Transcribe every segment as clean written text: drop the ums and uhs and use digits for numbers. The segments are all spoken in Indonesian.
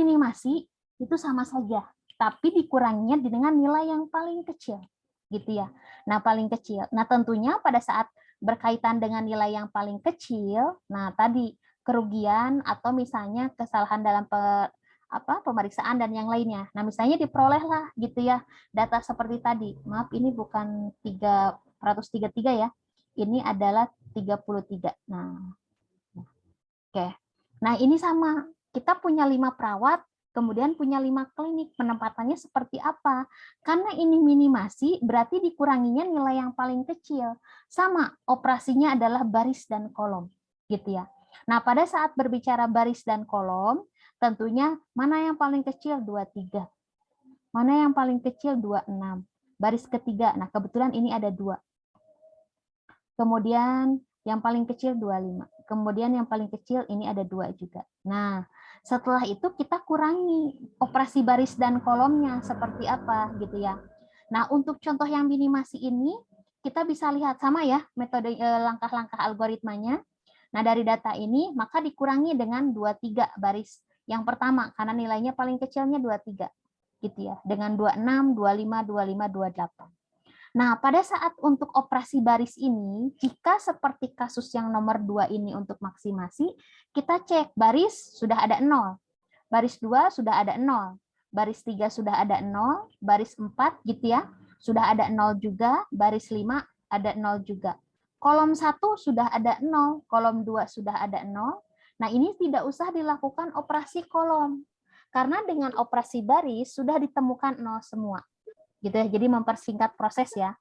minimasi itu sama saja, tapi dikuranginya dengan nilai yang paling kecil, gitu ya. Nah, paling kecil. Nah, tentunya pada saat berkaitan dengan nilai yang paling kecil, nah tadi kerugian atau misalnya kesalahan dalam pemeriksaan dan yang lainnya. Nah, misalnya diperolehlah gitu ya data seperti tadi. Maaf, ini bukan 333 ya. Ini adalah 33. Nah, oke. Nah, ini sama. Kita punya 5 perawat, kemudian punya 5 klinik. Penempatannya seperti apa? Karena ini minimasi, berarti dikuranginya nilai yang paling kecil. Sama, operasinya adalah baris dan kolom. Gitu ya. Nah, pada saat berbicara baris dan kolom, tentunya mana yang paling kecil? 23. Mana yang paling kecil? 26. Baris ketiga. Nah, kebetulan ini ada 2. Kemudian yang paling kecil 25. Kemudian yang paling kecil ini ada 2 juga. Nah, setelah itu kita kurangi operasi baris dan kolomnya seperti apa gitu ya. Nah, untuk contoh yang minimasi ini kita bisa lihat sama ya metode langkah-langkah algoritmanya. Nah, dari data ini maka dikurangi dengan 23 baris. Yang pertama karena nilainya paling kecilnya 23 gitu ya. Dengan 26, 25, 25, 28. Nah, pada saat untuk operasi baris ini, jika seperti kasus yang nomor 2 ini untuk maksimasi, kita cek baris sudah ada 0, baris 2 sudah ada 0, baris 3 sudah ada 0, baris 4 gitu ya, sudah ada 0 juga, baris 5 ada 0 juga. Kolom 1 sudah ada 0, kolom 2 sudah ada 0. Nah, ini tidak usah dilakukan operasi kolom. Karena dengan operasi baris sudah ditemukan 0 semua. Gitu ya. Jadi mempersingkat proses ya.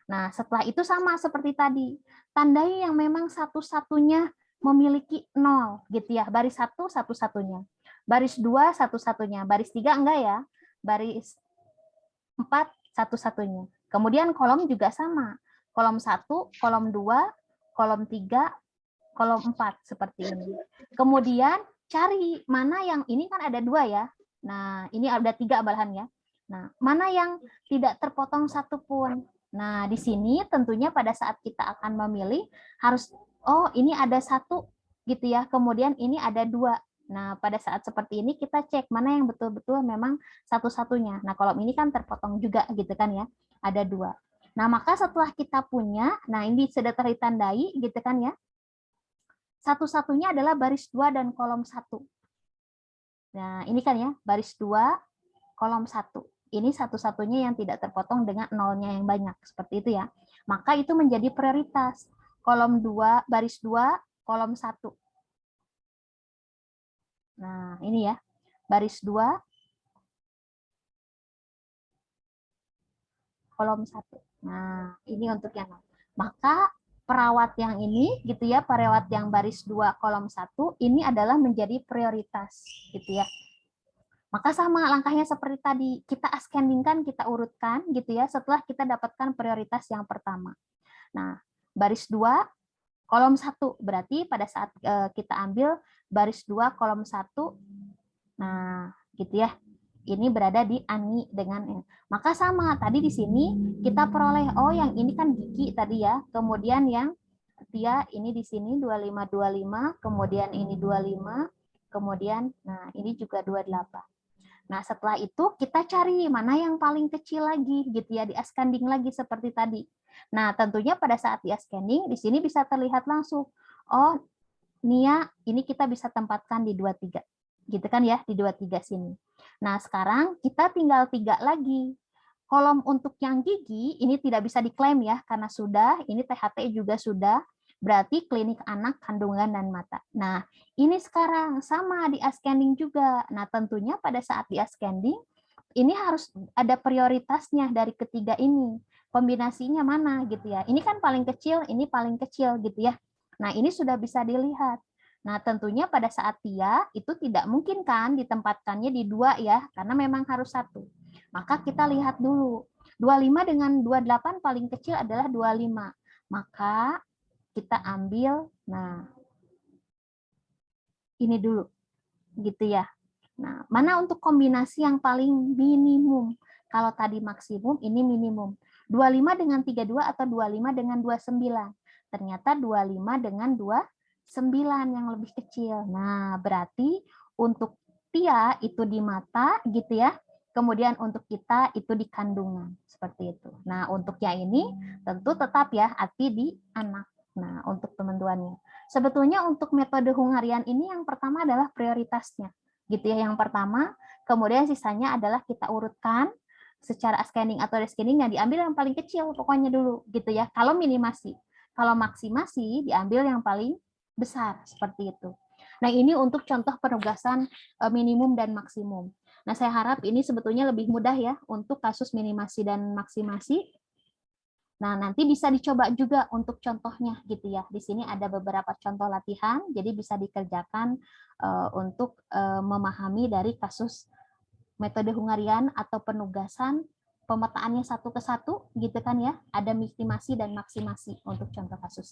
Nah, setelah itu sama seperti tadi. Tandai yang memang satu-satunya memiliki 0 gitu ya. Baris 1 satu-satunya. Baris 2 satu-satunya. Baris 3 enggak ya. Baris 4 satu-satunya. Kemudian kolom juga sama. Kolom 1, kolom 2, kolom 3, kolom 4 seperti ini. Kemudian cari mana yang ini kan ada 2 ya. Nah, ini ada 3 malahan ya. Nah, mana yang tidak terpotong satupun. Nah, di sini tentunya pada saat kita akan memilih harus ini ada 1 gitu ya. Kemudian ini ada 2. Nah, pada saat seperti ini kita cek mana yang betul-betul memang satu-satunya. Nah, kolom ini kan terpotong juga gitu kan ya. Ada 2. Nah, maka setelah kita punya, nah ini sudah tertandai gitu kan ya. Satu-satunya adalah baris 2 dan kolom 1. Nah, ini kan ya, baris 2, kolom 1. Ini satu-satunya yang tidak terpotong dengan nolnya yang banyak. Seperti itu ya. Maka itu menjadi prioritas. Kolom 2, baris 2, kolom 1. Nah, ini ya. Baris 2, kolom 1. Nah, ini untuk yang nol. Maka perawat yang ini gitu ya, perawat yang baris 2 kolom 1 ini adalah menjadi prioritas gitu ya. Maka sama langkahnya seperti tadi, kita ascendingkan, kita urutkan gitu ya setelah kita dapatkan prioritas yang pertama. Nah, baris 2 kolom 1 berarti pada saat kita ambil baris 2 kolom 1, nah gitu ya. Ini berada di ANI dengan maka sama tadi di sini kita peroleh yang ini kan gigi tadi ya. Kemudian yang dia ini di sini 2525, kemudian ini 25, kemudian nah ini juga 28. Nah, setelah itu kita cari mana yang paling kecil lagi gitu ya, di ascending lagi seperti tadi. Nah, tentunya pada saat di ascending di sini bisa terlihat langsung. Oh, Nia ini kita bisa tempatkan di 23. Gitu kan ya, di 23 sini. Nah, sekarang kita tinggal 3 lagi. Kolom untuk yang gigi ini tidak bisa diklaim ya, karena sudah, ini THT juga sudah, berarti klinik anak, kandungan, dan mata. Nah, ini sekarang sama di ascending juga. Nah, tentunya pada saat di ascending, ini harus ada prioritasnya dari ketiga ini. Kombinasinya mana gitu ya. Ini kan paling kecil, ini paling kecil gitu ya. Nah, ini sudah bisa dilihat. Nah, tentunya pada saat dia itu tidak mungkin kan ditempatkannya di 2 ya, karena memang harus 1. Maka kita lihat dulu. 25 dengan 28 paling kecil adalah 25. Maka kita ambil, nah, ini dulu. Gitu ya. Nah, mana untuk kombinasi yang paling minimum? Kalau tadi maksimum, ini minimum. 25 dengan 32 atau 25 dengan 29. Ternyata 25 dengan 29 yang lebih kecil. Nah, berarti untuk Tia itu di mata gitu ya. Kemudian untuk kita itu di kandungan seperti itu. Nah, untuk yang ini tentu tetap ya Ati di anak. Nah, untuk teman-temannya. Sebetulnya untuk metode Hungarian ini yang pertama adalah prioritasnya. Gitu ya, yang pertama, kemudian sisanya adalah kita urutkan secara scanning atau rescanning yang diambil yang paling kecil pokoknya dulu gitu ya. Kalau minimasi. Kalau maksimasi diambil yang paling besar seperti itu. Nah, ini untuk contoh penugasan minimum dan maksimum. Nah, saya harap ini sebetulnya lebih mudah ya untuk kasus minimasi dan maksimasi. Nah, nanti bisa dicoba juga untuk contohnya gitu ya. Di sini ada beberapa contoh latihan, jadi bisa dikerjakan untuk memahami dari kasus metode Hungarian atau penugasan pemetaannya satu ke satu gitu kan ya. Ada minimasi dan maksimasi untuk contoh kasus.